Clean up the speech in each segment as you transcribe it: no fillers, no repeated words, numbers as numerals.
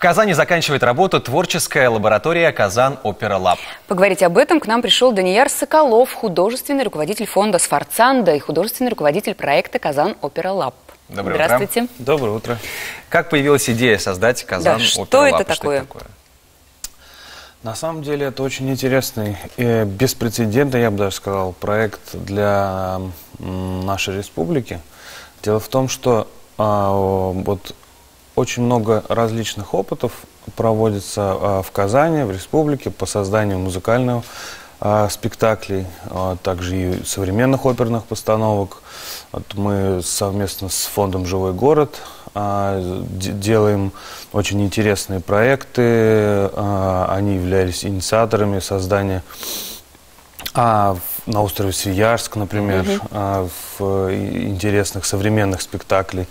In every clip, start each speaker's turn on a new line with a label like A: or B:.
A: Казани заканчивает работу творческая лаборатория «Казан Опера Лаб».
B: Поговорить об этом к нам пришел Данияр Соколов, художественный руководитель фонда «Сфорцанда» и художественный руководитель проекта «Казан Опера Лаб». Здравствуйте.
A: Доброе утро. Как появилась идея создать «Казан Опера Лаб»?
B: Что это такое?
C: На самом деле это очень интересный и беспрецедентный, я бы даже сказал, проект для нашей республики. Дело в том, что вот очень много различных опытов проводится в Казани, в республике по созданию музыкальных спектаклей, также и современных оперных постановок. Вот мы совместно с фондом «Живой город» делаем очень интересные проекты. Они являлись инициаторами создания на острове Свияжск, например, интересных современных спектаклей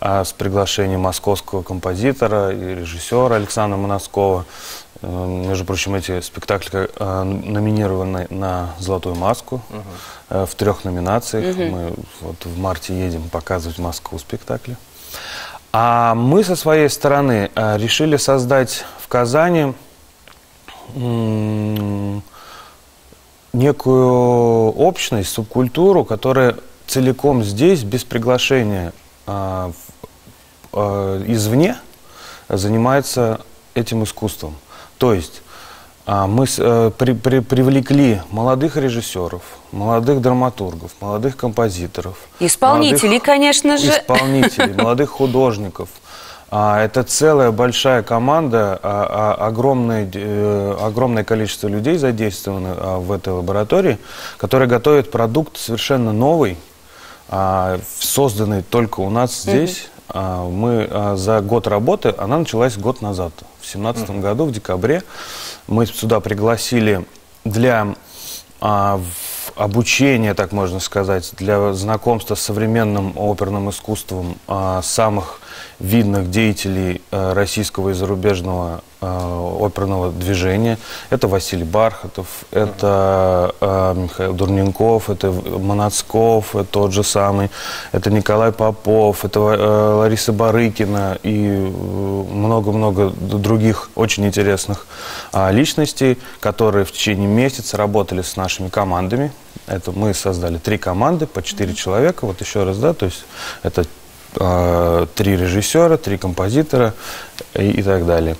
C: с приглашением московского композитора и режиссера Александра Моноскова. Между прочим, эти спектакли номинированы на «Золотую маску» в 3 номинациях. Мы вот в марте едем показывать в Москву спектакли. А мы со своей стороны решили создать в Казани некую общность, субкультуру, которая целиком здесь, без приглашения извне, занимается этим искусством. То есть мы привлекли молодых режиссеров, молодых драматургов, молодых композиторов.
B: Исполнителей, конечно же.
C: Исполнителей, молодых художников. Это целая большая команда, огромное количество людей задействовано в этой лаборатории, которые готовят продукт совершенно новый, созданный только у нас здесь. Мы за год работы, она началась год назад, в 2017 году, в декабре. Мы сюда пригласили для обучения, так можно сказать, для знакомства с современным оперным искусством самых видных деятелей российского и зарубежного оперного движения. Это Василий Бархатов, это Михаил Дурненков, это Манацков, это тот же самый, это Николай Попов, это Лариса Барыкина и много-много других очень интересных личностей, которые в течение месяца работали с нашими командами. Это мы создали 3 команды по 4 человека, вот еще раз, да, то есть это 3 режиссера, 3 композитора и так далее.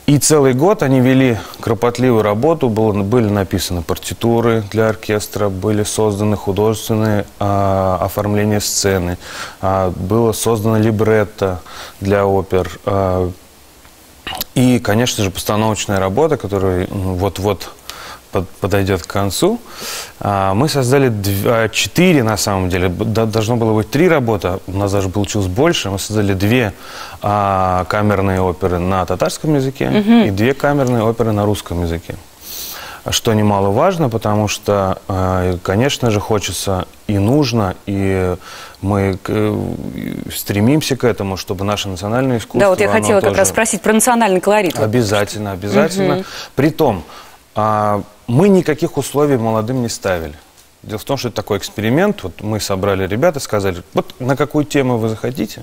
C: И целый год они вели кропотливую работу, были написаны партитуры для оркестра, были созданы художественные оформления сцены, было создано либретто для опер. И, конечно же, постановочная работа, которая вот-вот подойдет к концу. Мы создали 4, на самом деле, должно было быть 3 работы, у нас даже получилось больше. Мы создали 2 камерные оперы на татарском языке и 2 камерные оперы на русском языке. Что немаловажно, потому что, конечно же, хочется и нужно, и мы стремимся к этому, чтобы наше национальное искусство...
B: Да, вот я хотела как раз спросить про национальный колорит.
C: Обязательно, обязательно. Притом, мы никаких условий молодым не ставили. Дело в том, что это такой эксперимент. Вот мы собрали ребят и сказали, вот на какую тему вы захотите,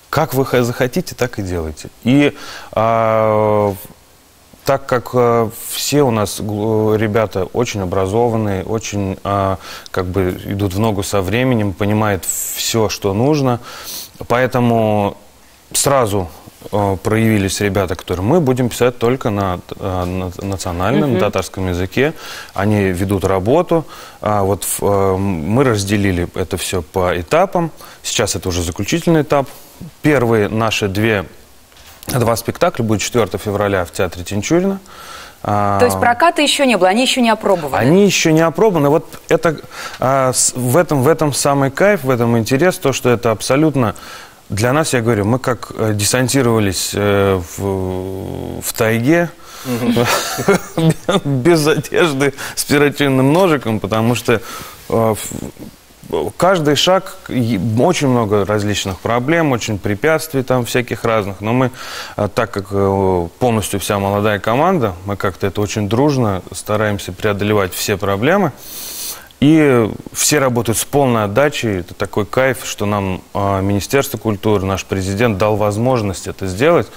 C: как вы захотите, так и делайте. И так как все у нас ребята очень образованные, очень как бы идут в ногу со временем, понимают все, что нужно, поэтому сразу проявились ребята, которые мы будем писать только на национальном, на татарском языке. Они ведут работу. Вот мы разделили это все по этапам. Сейчас это уже заключительный этап. Первые наши 2 спектакля будут 4 февраля в театре Тинчурина.
B: То есть проката еще не было, они еще не опробованы?
C: Они еще не опробованы. Вот это, в этом самый кайф, в этом интерес, то, что это абсолютно... Для нас, я говорю, мы как десантировались в тайге, без одежды, с перочинным ножиком, потому что каждый шаг, очень много различных проблем, очень препятствий там всяких разных. Но мы, так как полностью вся молодая команда, мы как-то это очень дружно стараемся преодолевать все проблемы. И все работают с полной отдачей. Это такой кайф, что нам Министерство культуры, наш президент дал возможность это сделать.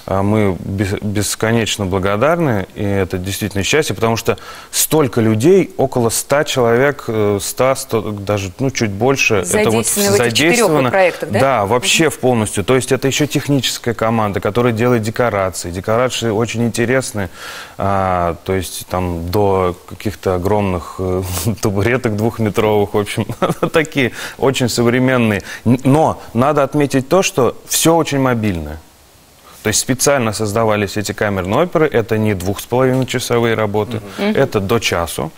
C: Мы бесконечно благодарны, и это действительно счастье, потому что столько людей, около 100 человек, 100, даже чуть больше,
B: это вот задействовано в проектах, да?
C: Да, вообще полностью. То есть это еще техническая команда, которая делает декорации. Декорации очень интересные, то есть там до каких-то огромных табуреток двухметровых, в общем, такие очень современные. Но надо отметить то, что все очень мобильное. То есть специально создавались эти камерные оперы, это не 2,5-часовые работы, это до часу.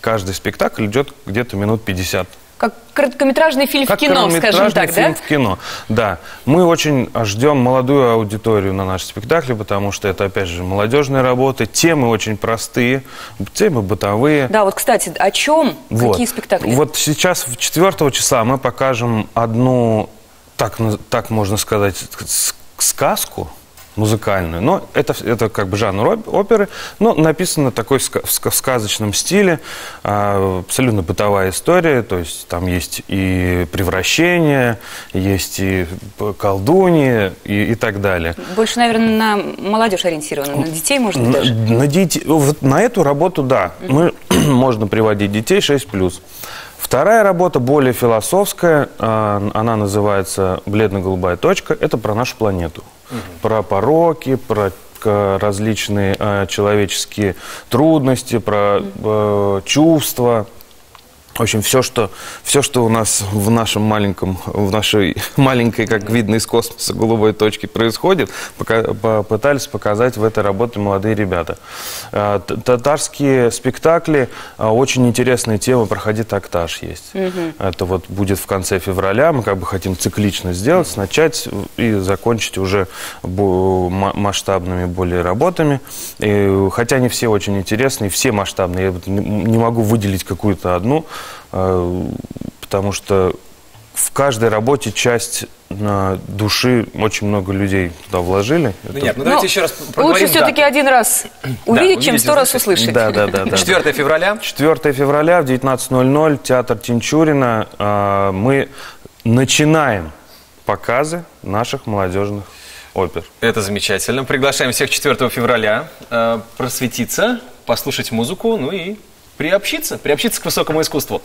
C: Каждый спектакль идет где-то минут 50.
B: Как короткометражный фильм в кино, скажем так,
C: фильм в кино, да. Мы очень ждем молодую аудиторию на наши спектакли, потому что это, опять же, молодежные работы, темы очень простые, темы бытовые.
B: Да, вот, кстати, о чем? Вот. Какие спектакли?
C: Вот сейчас, 4 числа, мы покажем одну, так можно сказать, сказку музыкальную, но это как бы жанр оперы, но написано такой в сказочном стиле, абсолютно бытовая история, то есть там есть и превращение, есть и колдунья и так далее.
B: Больше, наверное, на молодежь ориентировано, на детей, может быть, даже?
C: Вот на эту работу, да, можно приводить детей 6+. Вторая работа более философская, она называется «Бледно-голубая точка», это про нашу планету. Про пороки, про различные человеческие трудности, про чувства. В общем, все, что у нас в нашей маленькой, как видно из космоса, голубой точке происходит, попытались показать в этой работе молодые ребята. Татарские спектакли, очень интересная тема, «Проходи тактаж» есть. Это вот будет в конце февраля, мы как бы хотим циклично сделать, начать и закончить уже масштабными более работами. Хотя они все очень интересные, все масштабные, я не могу выделить какую-то одну, потому что в каждой работе часть души, очень много людей туда вложили.
A: Нет, давайте еще раз проговорим.
B: Лучше все-таки один раз увидеть, чем 100 раз услышать.
C: Да.
A: 4 февраля?
C: 4 февраля в 19:00, театр Тинчурина. Мы начинаем показы наших молодежных опер.
A: Это замечательно. Приглашаем всех 4 февраля просветиться, послушать музыку, ну и приобщиться к высокому искусству.